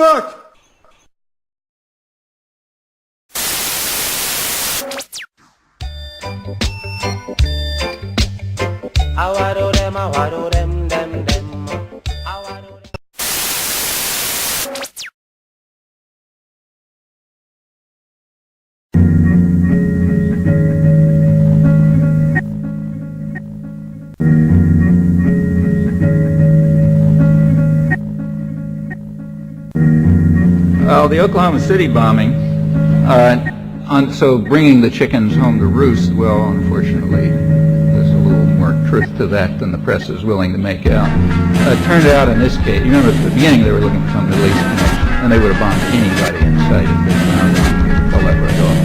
suck! Well, the Oklahoma City bombing, so bringing the chickens home to roost, well, unfortunately, there's a little more truth to that than the press is willing to make out. It turned out in this case, you remember at the beginning they were looking for some Middle East connection, and they would have bombed anybody in sight if they found it. They'll let right off.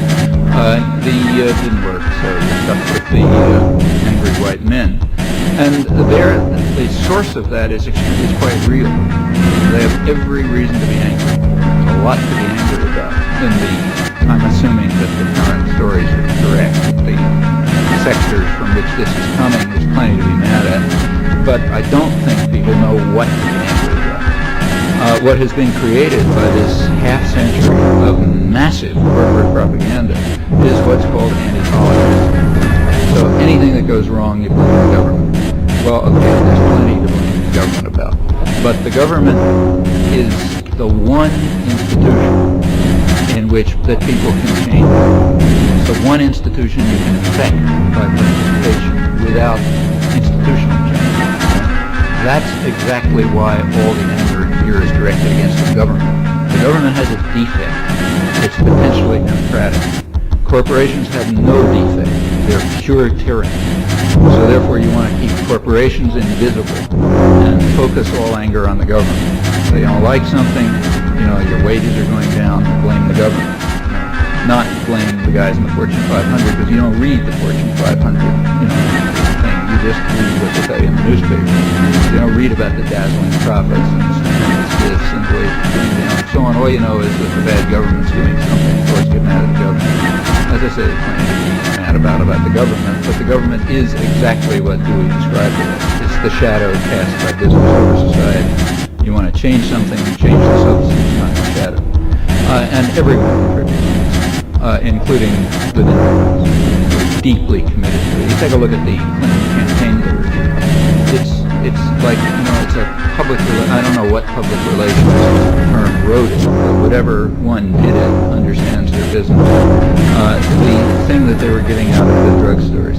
It didn't work, so they stuck with the angry white men. And the source of that is quite real. They have every reason to be angry. A lot to be angry about. I'm assuming that the current stories are correct. The sectors from which this is coming, there's plenty to be mad at. But I don't think people know what to be angry about. What has been created by this half-century of massive corporate propaganda is what's called anti-politics. So anything that goes wrong, you blame the government. Well, okay, there's plenty to blame the government about. But the government is the one institution in which that people can change. It's the one institution you can affect by participation without institutional change. That's exactly why all the anger here is directed against the government. The government has a defect. It's potentially democratic. Corporations have no defect. They're pure tyranny. So therefore you want to keep corporations invisible and focus all anger on the government. So you don't like something, your wages are going down, blame the government. Not blame the guys in the Fortune 500 because you don't read the Fortune 500 thing. You just read what they tell you in the newspaper. You don't read about the dazzling profits and stupendous gifts and wages going down and so on. All you know is that the bad government's doing something. Of course, get mad at the government. As I say, there's plenty to be mad about the government, but the government is exactly what Dewey described it as. It's the shadow cast by business over society. You want to change something, change the substance, not the shadow. And everyone contributes, including the Democrats, deeply committed to it. You take a look at the Clinton campaign literature. It's like, it's a public, I don't know what public relations firm wrote it, but whatever one did it understands their business. The thing that they were getting out of the drugstores,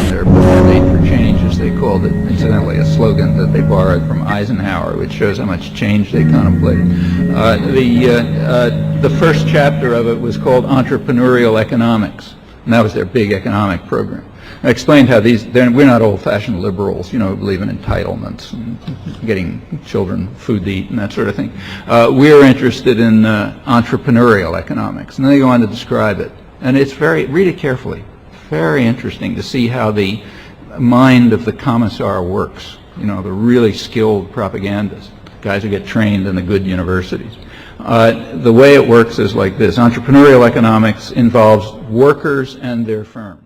their mandate for change, as they called it, incidentally a slogan that they borrowed from Eisenhower, which shows how much change they contemplated. The first chapter of it was called Entrepreneurial Economics, and that was their big economic program. I explained how we're not old-fashioned liberals, who believe in entitlements and getting children food to eat and that sort of thing. We're interested in entrepreneurial economics, and then they go on to describe it. And it's read it carefully. Very interesting to see how the mind of the commissar works, the really skilled propagandists, guys who get trained in the good universities. The way it works is like this. Entrepreneurial economics involves workers and their firms.